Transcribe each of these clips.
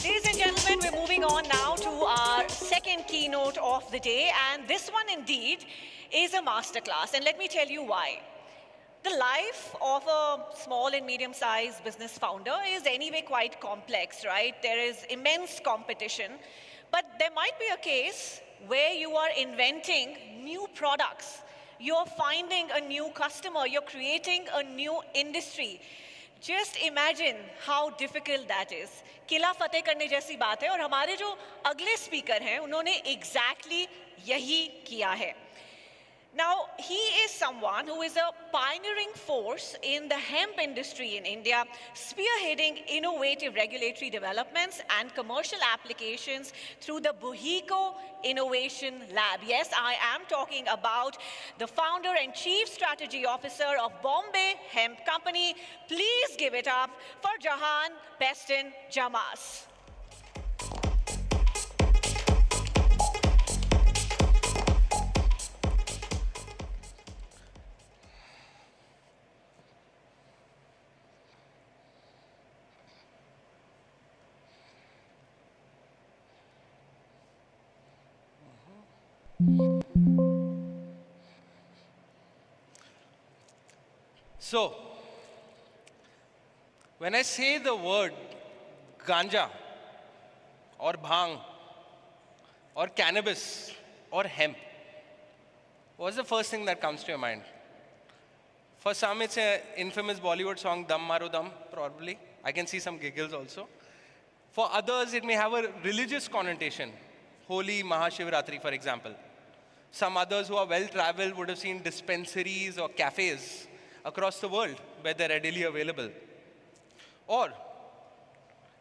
Ladies and gentlemen, we're moving on now to our second keynote of the day, and this one indeed is a masterclass, and let me tell you why. The life of a small and medium-sized business founder is anyway quite complex, right? There is immense competition, but there might be a case where you are inventing new products, you're finding a new customer, you're creating a new industry. Just imagine how difficult that is. किला फतेह करने जैसी बात है और हमारे जो अगले speaker हैं उन्होंने exactly यही किया है. Now, he is someone who is a pioneering force in the hemp industry in India, spearheading innovative regulatory developments and commercial applications through the Bohico Innovation Lab. Yes, I am talking about the founder and chief strategy officer of Bombay Hemp Company. Please give it up for Jahan Peston Jamas. So, when I say the word ganja or bhang or cannabis or hemp, what's the first thing that comes to your mind? For some, it's an infamous Bollywood song, Dam Maro Dam, probably. I can see some giggles also. For others, it may have a religious connotation. Holy Mahashivratri, for example. Some others who are well-traveled would have seen dispensaries or cafes across the world where they're readily available. Or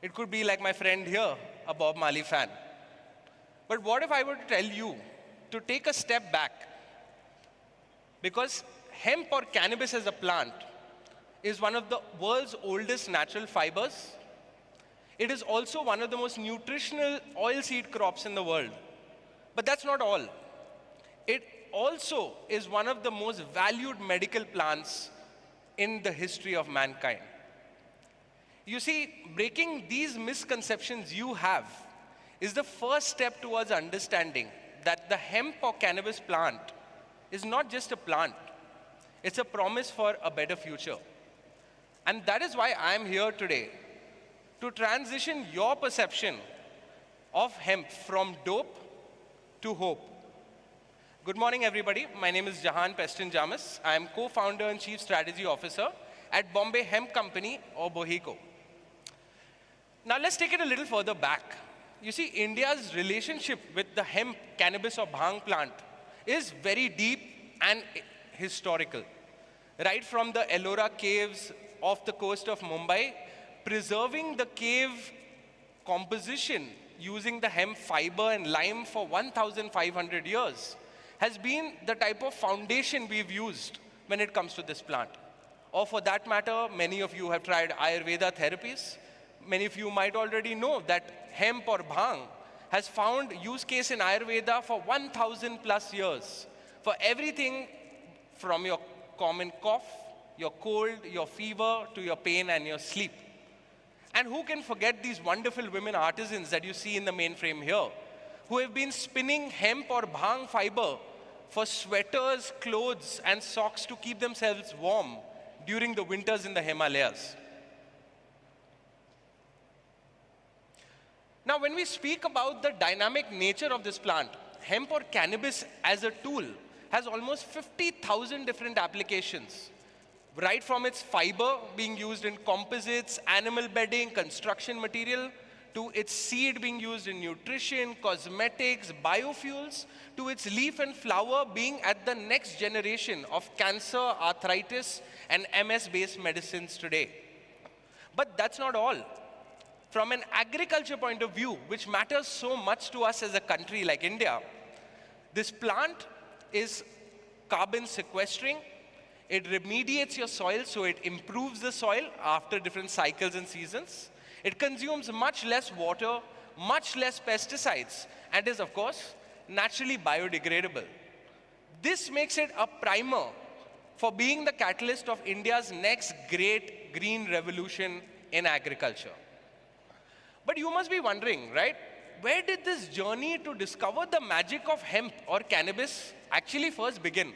it could be like my friend here, a Bob Marley fan. But what if I were to tell you to take a step back? Because hemp or cannabis as a plant is one of the world's oldest natural fibers. It is also one of the most nutritional oilseed crops in the world. But that's not all. It also is one of the most valued medical plants in the history of mankind. You see, breaking these misconceptions you have is the first step towards understanding that the hemp or cannabis plant is not just a plant. It's a promise for a better future. And that is why I am here today, to transition your perception of hemp from dope to hope. Good morning, everybody. My name is Jahan Peston Jamas. I am co-founder and chief strategy officer at Bombay Hemp Company, or Bohico. Now, let's take it a little further back. You see, India's relationship with the hemp, cannabis, or bhang plant is very deep and historical. Right from the Ellora caves off the coast of Mumbai, preserving the cave composition using the hemp fiber and lime for 1,500 years has been the type of foundation we've used when it comes to this plant. Or for that matter, many of you have tried Ayurveda therapies. Many of you might already know that hemp or bhang has found use case in Ayurveda for 1,000 plus years for everything from your common cough, your cold, your fever, to your pain and your sleep. And who can forget these wonderful women artisans that you see in the mainframe here, who have been spinning hemp or bhang fiber for sweaters, clothes, and socks to keep themselves warm during the winters in the Himalayas. Now, when we speak about the dynamic nature of this plant, hemp or cannabis as a tool has almost 50,000 different applications, right from its fiber being used in composites, animal bedding, construction material, to its seed being used in nutrition, cosmetics, biofuels, to its leaf and flower being at the next generation of cancer, arthritis, and MS-based medicines today. But that's not all. From an agriculture point of view, which matters so much to us as a country like India, this plant is carbon sequestering. It remediates your soil, so it improves the soil after different cycles and seasons. It consumes much less water, much less pesticides, and is, of course, naturally biodegradable. This makes it a primer for being the catalyst of India's next great green revolution in agriculture. But you must be wondering, right? Where did this journey to discover the magic of hemp or cannabis actually first begin?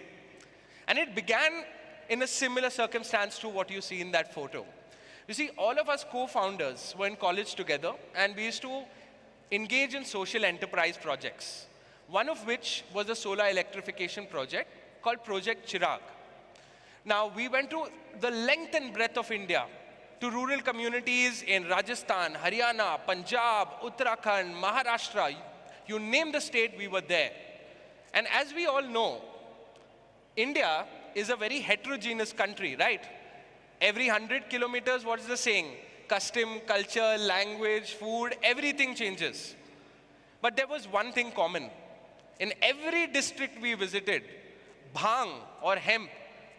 And it began in a similar circumstance to what you see in that photo. You see, all of us co-founders were in college together, and we used to engage in social enterprise projects, one of which was a solar electrification project called Project Chirag. Now, we went to the length and breadth of India, to rural communities in Rajasthan, Haryana, Punjab, Uttarakhand, Maharashtra. You name the state, we were there. And as we all know, India is a very heterogeneous country, right? Every 100 kilometers, what is the saying? Custom, culture, language, food, everything changes. But there was one thing common. In every district we visited, bhang or hemp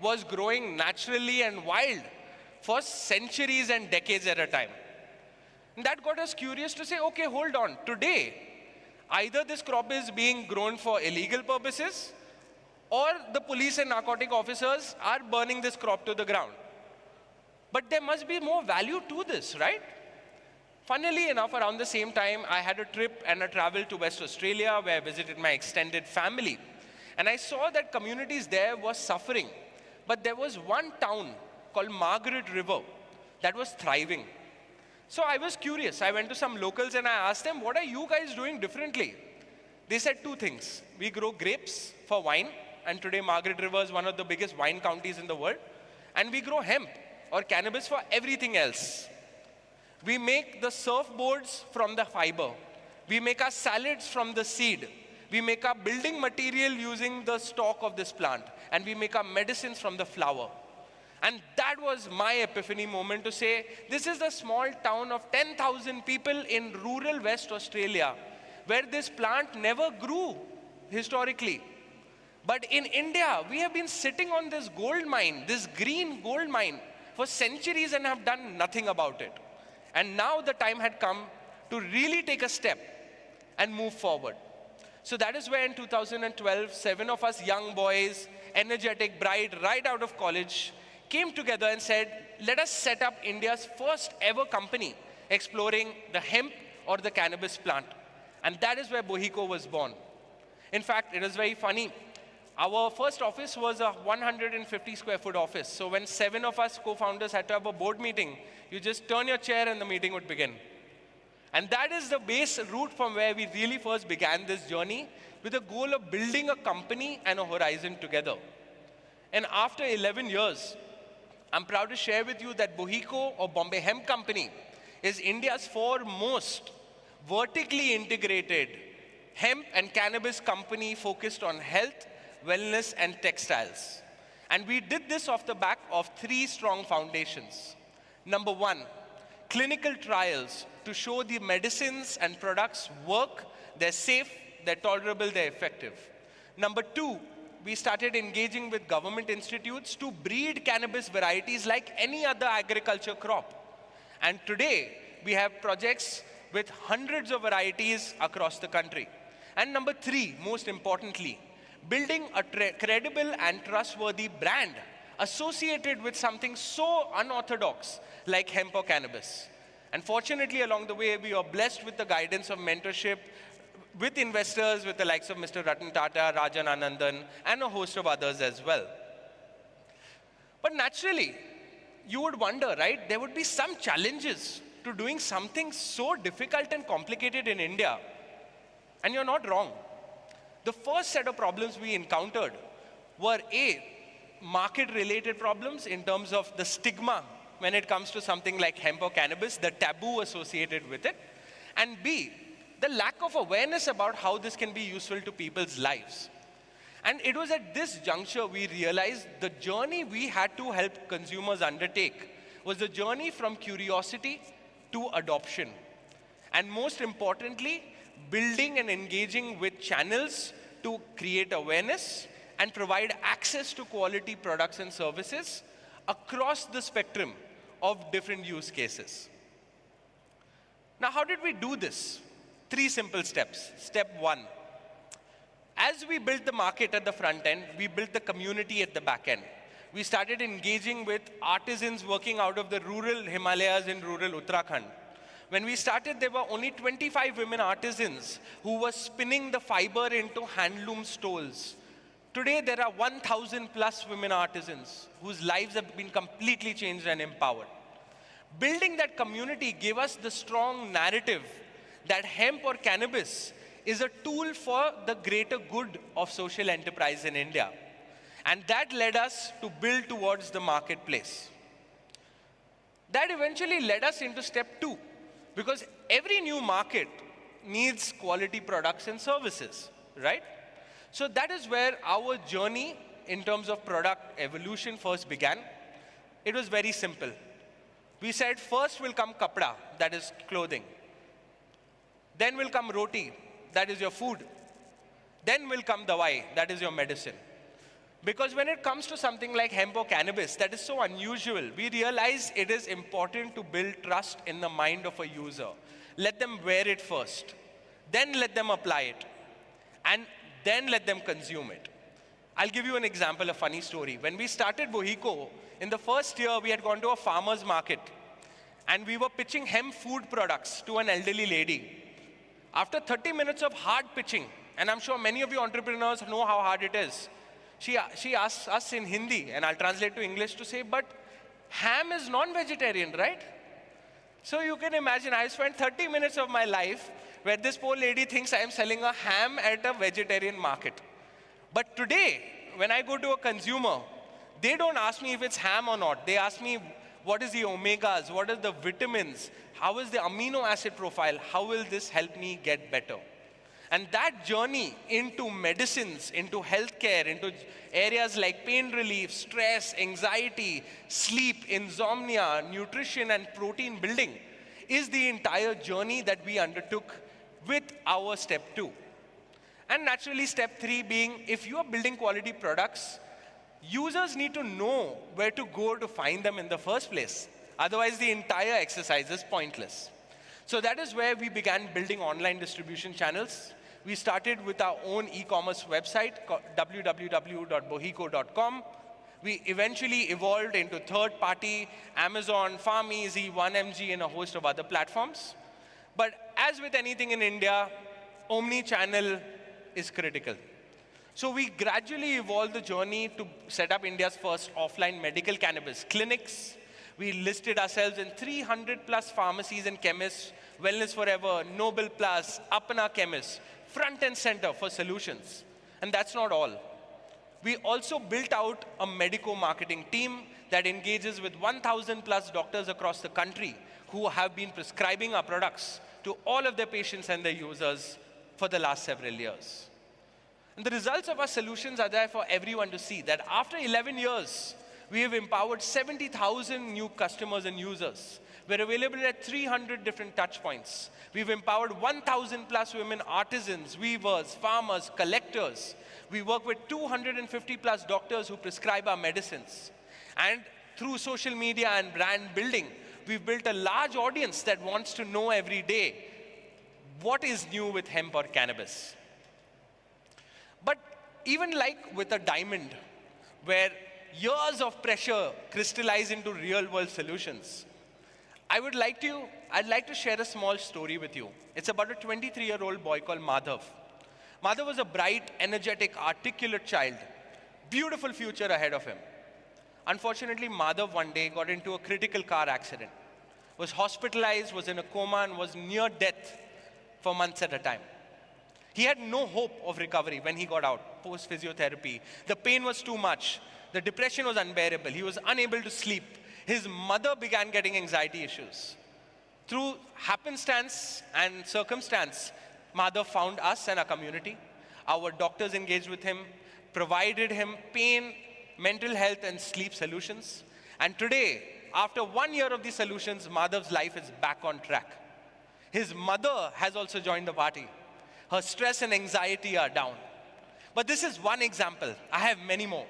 was growing naturally and wild for centuries and decades at a time. And that got us curious to say, okay, hold on. Today, either this crop is being grown for illegal purposes, or the police and narcotic officers are burning this crop to the ground. But there must be more value to this, right? Funnily enough, around the same time, I had a trip and a travel to West Australia where I visited my extended family. And I saw that communities there were suffering. But there was one town called Margaret River that was thriving. So I was curious. I went to some locals and I asked them, what are you guys doing differently? They said two things. We grow grapes for wine, and today Margaret River is one of the biggest wine counties in the world. And we grow hemp or cannabis for everything else. We make the surfboards from the fiber. We make our salads from the seed. We make our building material using the stalk of this plant. And we make our medicines from the flower. And that was my epiphany moment to say, this is a small town of 10,000 people in rural West Australia, where this plant never grew historically. But in India, we have been sitting on this gold mine, this green gold mine, for centuries and have done nothing about it. And now the time had come to really take a step and move forward. So that is where in 2012, 7 of us young boys, energetic, bright, right out of college, came together and said, let us set up India's first ever company exploring the hemp or the cannabis plant. And that is where Bohico was born. In fact, it is very funny. Our first office was a 150 square foot office. So when 7 of us co-founders had to have a board meeting, you just turn your chair and the meeting would begin. And that is the base route from where we really first began this journey, with the goal of building a company and a horizon together. And after 11 years, I'm proud to share with you that Bohico, or Bombay Hemp Company, is India's foremost vertically integrated hemp and cannabis company focused on health, wellness, and textiles. And we did this off the back of 3 strong foundations. Number 1, clinical trials to show the medicines and products work, they're safe, they're tolerable, they're effective. Number 2, we started engaging with government institutes to breed cannabis varieties like any other agriculture crop. And today, we have projects with hundreds of varieties across the country. And number 3, most importantly, building a credible and trustworthy brand associated with something so unorthodox like hemp or cannabis. And fortunately, along the way, we are blessed with the guidance of mentorship with investors, with the likes of Mr. Ratan Tata, Rajan Anandan, and a host of others as well. But naturally, you would wonder, right? There would be some challenges to doing something so difficult and complicated in India. And you're not wrong. The first set of problems we encountered were A, market-related problems in terms of the stigma when it comes to something like hemp or cannabis, the taboo associated with it, and B, the lack of awareness about how this can be useful to people's lives. And it was at this juncture we realized the journey we had to help consumers undertake was the journey from curiosity to adoption. And most importantly, building and engaging with channels to create awareness and provide access to quality products and services across the spectrum of different use cases. Now, how did we do this? 3 simple steps. Step 1, as we built the market at the front end, we built the community at the back end. We started engaging with artisans working out of the rural Himalayas in rural Uttarakhand. When we started, there were only 25 women artisans who were spinning the fiber into handloom stoles. Today, there are 1,000 plus women artisans whose lives have been completely changed and empowered. Building that community gave us the strong narrative that hemp or cannabis is a tool for the greater good of social enterprise in India. And that led us to build towards the marketplace. That eventually led us into step 2, because every new market needs quality products and services, right? So that is where our journey in terms of product evolution first began. It was very simple. We said first will come kapda, that is clothing. Then will come roti, that is your food. Then will come dawai, that is your medicine. Because when it comes to something like hemp or cannabis, that is so unusual, we realize it is important to build trust in the mind of a user. Let them wear it first, then let them apply it, and then let them consume it. I'll give you an example, a funny story. When we started Bohiko, in the first year, we had gone to a farmer's market, and we were pitching hemp food products to an elderly lady. After 30 minutes of hard pitching, and I'm sure many of you entrepreneurs know how hard it is, she asked us in Hindi, and I'll translate to English to say, but ham is non-vegetarian, right? So you can imagine, I spent 30 minutes of my life where this poor lady thinks I am selling a ham at a vegetarian market. But today, when I go to a consumer, they don't ask me if it's ham or not. They ask me, what is the omegas? What are the vitamins? How is the amino acid profile? How will this help me get better? And that journey into medicines, into healthcare, into areas like pain relief, stress, anxiety, sleep, insomnia, nutrition, and protein building is the entire journey that we undertook with our step 2. And naturally, step 3 being, if you are building quality products, users need to know where to go to find them in the first place. Otherwise, the entire exercise is pointless. So that is where we began building online distribution channels. We started with our own e-commerce website, www.bohiko.com. We eventually evolved into third-party, Amazon, Farmeasy, 1mg, and a host of other platforms. But as with anything in India, omni-channel is critical. So we gradually evolved the journey to set up India's first offline medical cannabis clinics. We listed ourselves in 300 plus pharmacies and chemists, Wellness Forever, Noble Plus, Apana Chemists, front and center for solutions. And that's not all. We also built out a medico marketing team that engages with 1,000 plus doctors across the country who have been prescribing our products to all of their patients and their users for the last several years. And the results of our solutions are there for everyone to see, that after 11 years, we have empowered 70,000 new customers and users. We're available at 300 different touch points. We've empowered 1,000 plus women artisans, weavers, farmers, collectors. We work with 250 plus doctors who prescribe our medicines. And through social media and brand building, we've built a large audience that wants to know every day what is new with hemp or cannabis. But even like with a diamond, where years of pressure crystallize into real-world solutions, I'd like to share a small story with you. It's about a 23-year-old boy called Madhav. Madhav was a bright, energetic, articulate child. Beautiful future ahead of him. Unfortunately, Madhav one day got into a critical car accident, was hospitalized, was in a coma, and was near death for months at a time. He had no hope of recovery when he got out, post-physiotherapy. The pain was too much. The depression was unbearable. He was unable to sleep. His mother began getting anxiety issues. Through happenstance and circumstance, Madhav found us and our community. Our doctors engaged with him, provided him pain, mental health, and sleep solutions. And today, after 1 year of these solutions, Madhav's life is back on track. His mother has also joined the party. Her stress and anxiety are down. But this is one example. I have many more.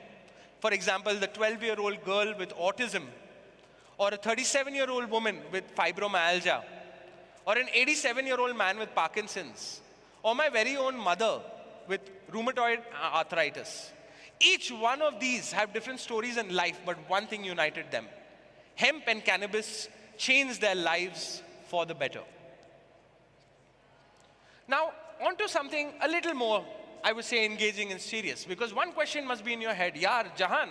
For example, the 12-year-old girl with autism, or a 37-year-old woman with fibromyalgia, or an 87-year-old man with Parkinson's, or my very own mother with rheumatoid arthritis. Each one of these have different stories in life, but one thing united them. Hemp and cannabis changed their lives for the better. Now, on to something a little more, I would say, engaging and serious. Because one question must be in your head, Yaar, Jahan,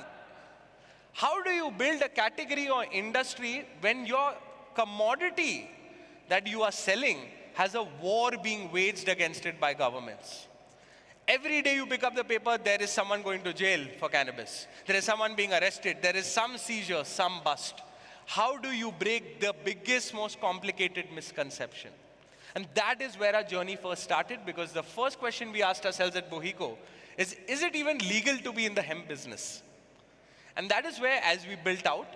how do you build a category or industry when your commodity that you are selling has a war being waged against it by governments? Every day you pick up the paper, there is someone going to jail for cannabis. There is someone being arrested. There is some seizure, some bust. How do you break the biggest, most complicated misconception? And that is where our journey first started, because the first question we asked ourselves at Bohiko is it even legal to be in the hemp business? And that is where, as we built out,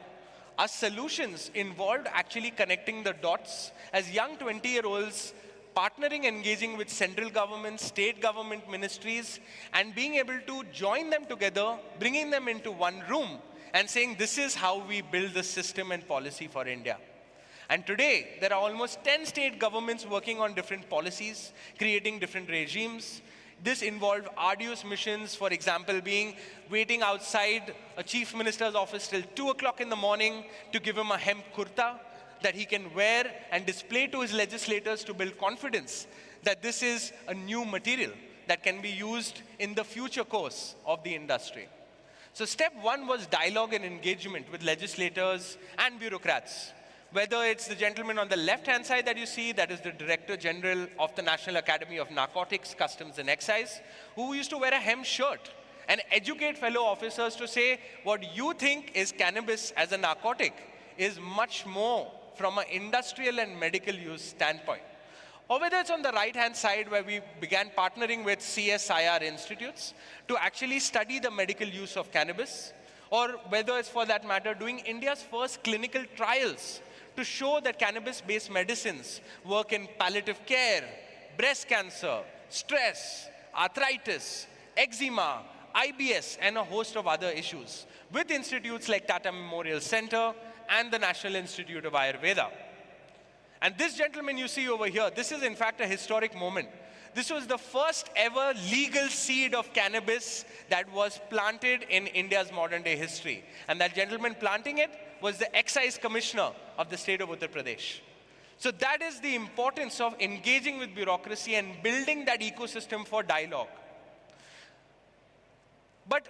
our solutions involved actually connecting the dots as young 20-year-olds partnering, engaging with central government, state government ministries, and being able to join them together, bringing them into one room, and saying, this is how we build the system and policy for India. And today, there are almost 10 state governments working on different policies, creating different regimes. This involved arduous missions, for example, waiting outside a chief minister's office till 2 o'clock in the morning to give him a hemp kurta that he can wear and display to his legislators to build confidence that this is a new material that can be used in the future course of the industry. So step one was dialogue and engagement with legislators and bureaucrats. Whether it's the gentleman on the left-hand side that you see, that is the Director General of the National Academy of Narcotics, Customs and Excise, who used to wear a hemp shirt and educate fellow officers to say, what you think is cannabis as a narcotic is much more from an industrial and medical use standpoint. Or whether it's on the right-hand side where we began partnering with CSIR institutes to actually study the medical use of cannabis, or whether it's, for that matter, doing India's first clinical trials to show that cannabis-based medicines work in palliative care, breast cancer, stress, arthritis, eczema, IBS, and a host of other issues, with institutes like Tata Memorial Center and the National Institute of Ayurveda. And this gentleman you see over here, this is in fact a historic moment. This was the first ever legal seed of cannabis that was planted in India's modern day history. And that gentleman planting it was the excise commissioner of the state of Uttar Pradesh. So that is the importance of engaging with bureaucracy and building that ecosystem for dialogue. But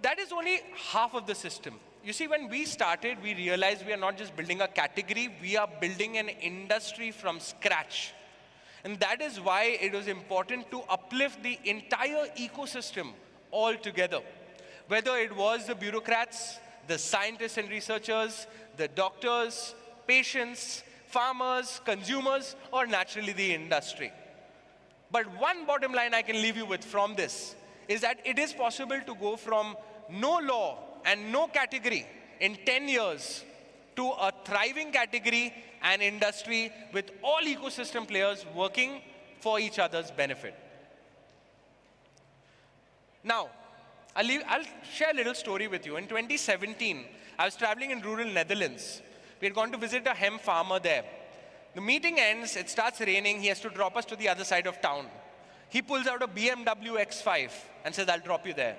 that is only half of the system. You see, when we started, we realized we are not just building a category, we are building an industry from scratch. And that is why it was important to uplift the entire ecosystem altogether. Whether it was the bureaucrats, the scientists and researchers, the doctors, patients, farmers, consumers, or naturally the industry. But one bottom line I can leave you with from this is that it is possible to go from no law and no category in 10 years to a thriving category and industry with all ecosystem players working for each other's benefit. Now, I'll share a little story with you. In 2017, I was traveling in rural Netherlands. We had gone to visit a hemp farmer there. The meeting ends, it starts raining, he has to drop us to the other side of town. He pulls out a BMW X5 and says, I'll drop you there.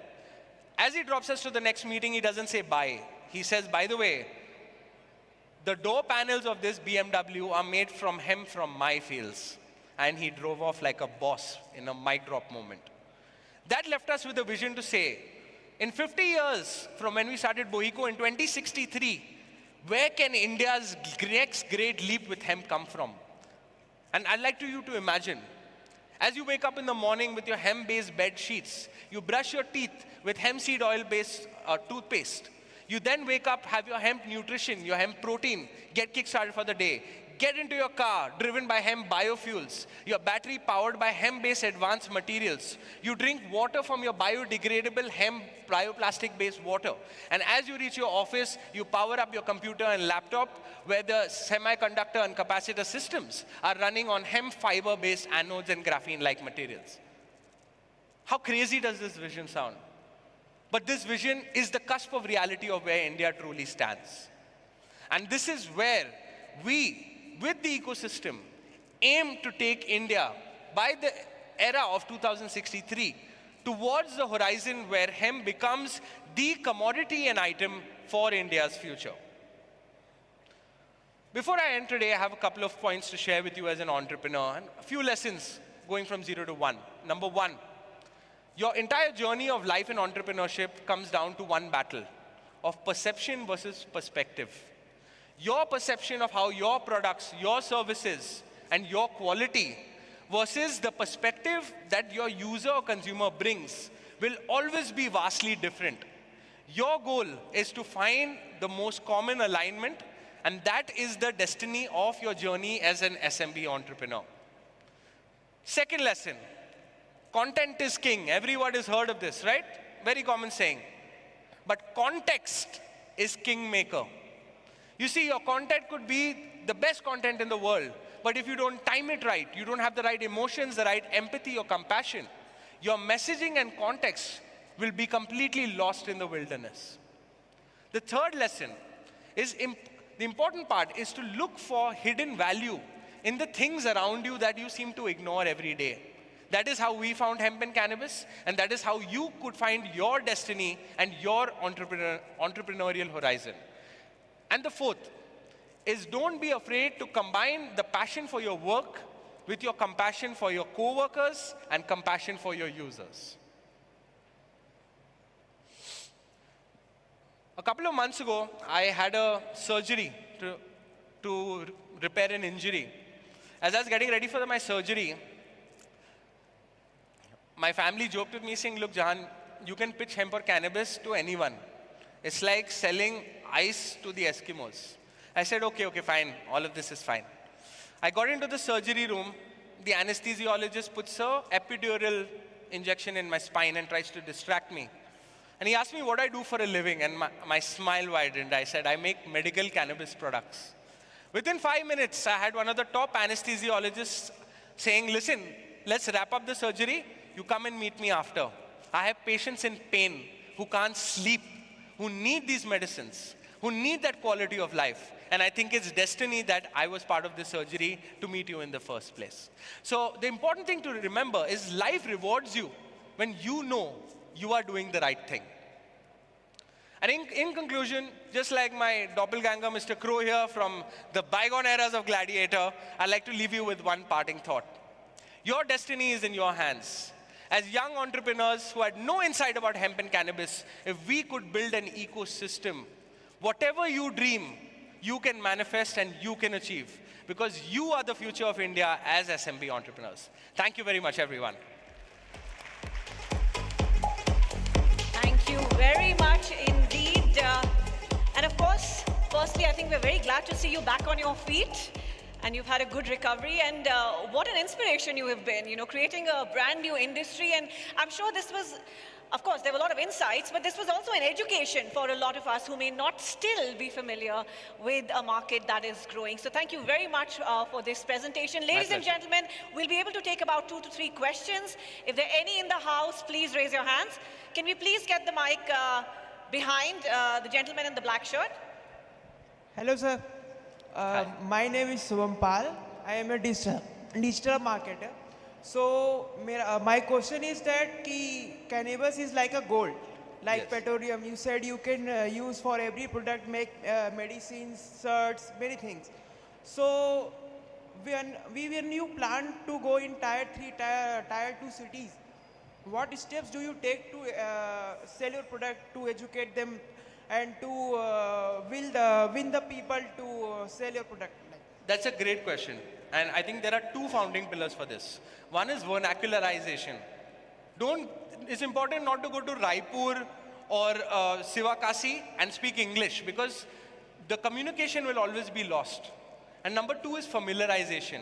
As he drops us to the next meeting, he doesn't say bye. He says, by the way, the door panels of this BMW are made from hemp from my fields. And he drove off like a boss in a mic drop moment. That left us with a vision to say, in 50 years from when we started Bohiko in 2063, where can India's next great leap with hemp come from? And I'd like you to imagine, as you wake up in the morning with your hemp-based bed sheets, you brush your teeth with hemp seed oil-based toothpaste. You then wake up, have your hemp nutrition, your hemp protein, get kick-started for the day. Get into your car, driven by hemp biofuels, your battery powered by hemp-based advanced materials. You drink water from your biodegradable hemp bioplastic-based water. And as you reach your office, you power up your computer and laptop where the semiconductor and capacitor systems are running on hemp fiber-based anodes and graphene-like materials. How crazy does this vision sound? But this vision is the cusp of reality of where India truly stands. And this is where we, with the ecosystem, aim to take India by the era of 2063 towards the horizon where hemp becomes the commodity and item for India's future. Before I end today, I have a couple of points to share with you as an entrepreneur and a few lessons going from 0 to 1. Number 1, your entire journey of life in entrepreneurship comes down to one battle of perception versus perspective. Your perception of how your products, your services, and your quality versus the perspective that your user or consumer brings will always be vastly different. Your goal is to find the most common alignment, and that is the destiny of your journey as an SMB entrepreneur. Second lesson, content is king. Everyone has heard of this, right? Very common saying. But context is kingmaker. You see, your content could be the best content in the world, but if you don't time it right, you don't have the right emotions, the right empathy or compassion, your messaging and context will be completely lost in the wilderness. The third lesson is the important part is to look for hidden value in the things around you that you seem to ignore every day. That is how we found hemp and cannabis, and that is how you could find your destiny and your entrepreneurial horizon. And the fourth is don't be afraid to combine the passion for your work with your compassion for your co-workers and compassion for your users. A couple of months ago, I had a surgery to repair an injury. As I was getting ready for my surgery, my family joked with me saying, look, Jahan, you can pitch hemp or cannabis to anyone. It's like selling ice to the Eskimos. I said, okay, fine. All of this is fine. I got into the surgery room. The anesthesiologist puts an epidural injection in my spine and tries to distract me. And he asked me what I do for a living, and my smile widened. I said, I make medical cannabis products. Within 5 minutes, I had one of the top anesthesiologists saying, listen, let's wrap up the surgery. You come and meet me after. I have patients in pain who can't sleep, who need these medicines, who need that quality of life. And I think it's destiny that I was part of this surgery to meet you in the first place. So the important thing to remember is life rewards you when you know you are doing the right thing. And in conclusion, just like my doppelganger, Mr. Crow here from the bygone eras of Gladiator, I'd like to leave you with one parting thought. Your destiny is in your hands. As young entrepreneurs who had no insight about hemp and cannabis, if we could build an ecosystem, whatever you dream, you can manifest and you can achieve, because you are the future of India as SMB entrepreneurs. Thank you very much, everyone. Thank you very much indeed. And of course, firstly, I think we're very glad to see you back on your feet. And you've had a good recovery, and what an inspiration you have been, creating a brand new industry. And I'm sure this was, of course, there were a lot of insights, but this was also an education for a lot of us who may not still be familiar with a market that is growing. So thank you very much for this presentation. Ladies and gentlemen, we'll be able to take about 2 to 3 questions. If there are any in the house, please raise your hands. Can we please get the mic behind the gentleman in the black shirt? Hello, sir. My name is Subham Pal. I am a digital marketer. So, my question is that cannabis is like a gold, like petroleum. You said you can use for every product, make medicines, shirts, many things. So, when you plan to go in tier 3, tier 2 cities, what steps do you take to sell your product, to educate them, and to win the people to sell your product? That's a great question. And I think there are 2 founding pillars for this. One is vernacularization. It's important not to go to Raipur or Sivakasi and speak English, because the communication will always be lost. And number 2 is familiarization.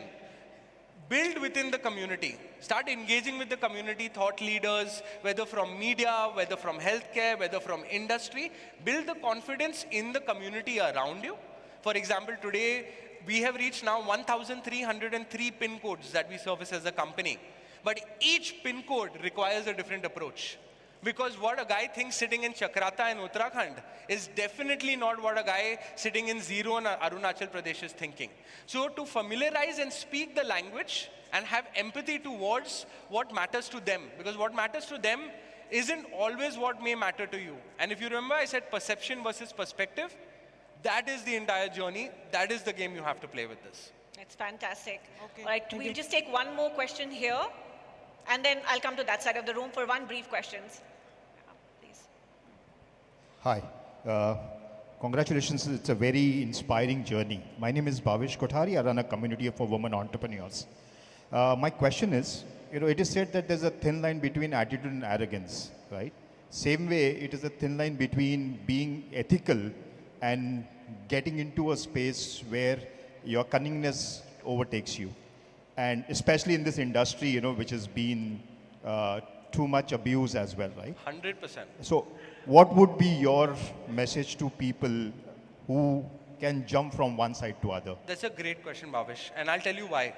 Build within the community. Start engaging with the community, thought leaders, whether from media, whether from healthcare, whether from industry. Build the confidence in the community around you. For example, today, we have reached now 1,303 PIN codes that we service as a company. But each PIN code requires a different approach. Because what a guy thinks sitting in Chakrata in Uttarakhand is definitely not what a guy sitting in Zero in Arunachal Pradesh is thinking. So to familiarize and speak the language and have empathy towards what matters to them. Because what matters to them isn't always what may matter to you. And if you remember, I said perception versus perspective. That is the entire journey. That is the game you have to play with this. It's fantastic. Okay, All right, thank we'll you. just take one more question here, and then I'll come to that side of the room for one brief questions. Please. Hi. Congratulations. It's a very inspiring journey. My name is Bhavish Kothari. I run a community for women entrepreneurs. My question is, it is said that there's a thin line between attitude and arrogance, right? Same way, it is a thin line between being ethical and getting into a space where your cunningness overtakes you. And especially in this industry, which has been too much abuse as well, right? 100%. So, what would be your message to people who can jump from one side to other? That's a great question, Bhavish, and I'll tell you why.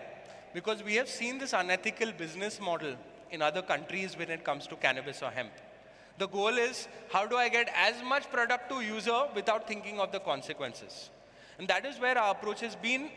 Because we have seen this unethical business model in other countries when it comes to cannabis or hemp. The goal is, how do I get as much product to user without thinking of the consequences? And that is where our approach has been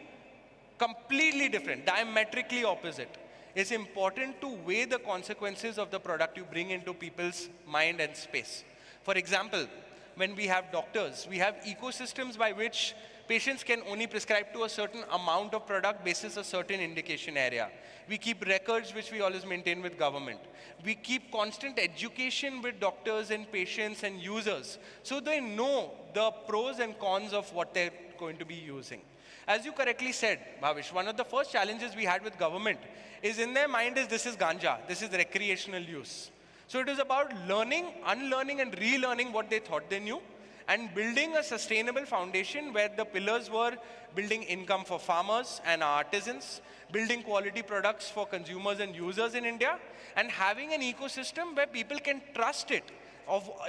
completely different, diametrically opposite. It's important to weigh the consequences of the product you bring into people's mind and space. For example, when we have doctors, we have ecosystems by which patients can only prescribe to a certain amount of product basis a certain indication area. We keep records which we always maintain with government. We keep constant education with doctors and patients and users so they know the pros and cons of what they're going to be using. As you correctly said, Bhavish, one of the first challenges we had with government is in their mind is this is ganja, this is recreational use. So it is about learning, unlearning and relearning what they thought they knew and building a sustainable foundation where the pillars were building income for farmers and artisans, building quality products for consumers and users in India, and having an ecosystem where people can trust it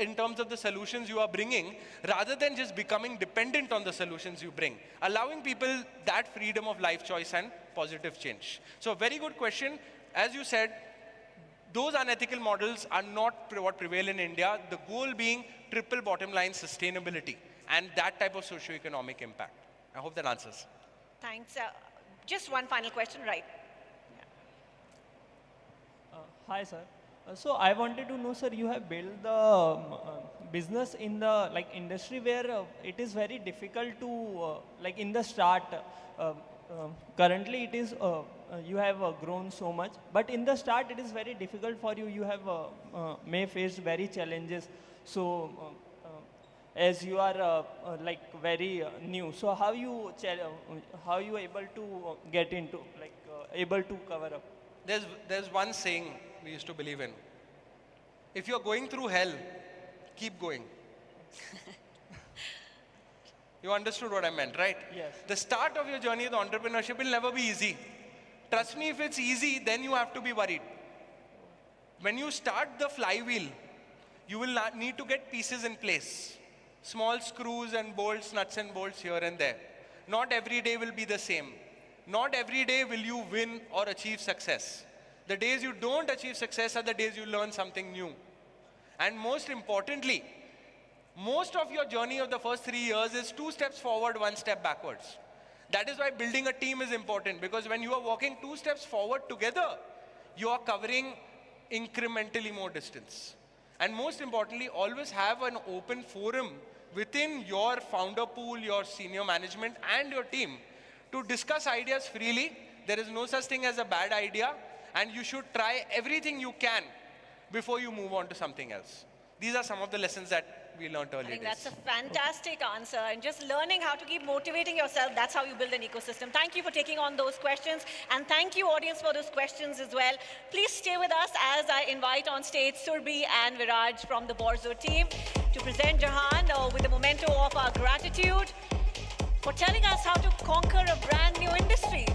in terms of the solutions you are bringing, rather than just becoming dependent on the solutions you bring, allowing people that freedom of life choice and positive change. So a very good question. As you said, those unethical models are not what prevail in India, the goal being triple bottom line sustainability and that type of socio-economic impact. I hope that answers. Thanks. Just one final question, right? Hi, sir. So I wanted to know, sir, you have built the business in the industry where it is very difficult to in the start. Currently, it is you have grown so much, but in the start, it is very difficult for you. You have may face very challenges. So as you are very new, so how you able to get into able to cover up? There's one saying we used to believe in. If you're going through hell, keep going. You understood what I meant, right? Yes. The start of your journey with entrepreneurship will never be easy. Trust me, if it's easy, then you have to be worried. When you start the flywheel, you will need to get pieces in place. Small screws and bolts, nuts and bolts here and there. Not every day will be the same. Not every day will you win or achieve success. The days you don't achieve success are the days you learn something new. And most importantly, most of your journey of the first 3 years is 2 steps forward, 1 step backwards. That is why building a team is important, because when you are walking 2 steps forward together, you are covering incrementally more distance. And most importantly, always have an open forum within your founder pool, your senior management and your team to discuss ideas freely. There is no such thing as a bad idea, and you should try everything you can before you move on to something else. These are some of the lessons that we learned earlier. I think that's a fantastic answer. And just learning how to keep motivating yourself, that's how you build an ecosystem. Thank you for taking on those questions. And thank you, audience, for those questions as well. Please stay with us as I invite on stage Surbhi and Viraj from the Borzo team to present Jahan with the memento of our gratitude for telling us how to conquer a brand new industry.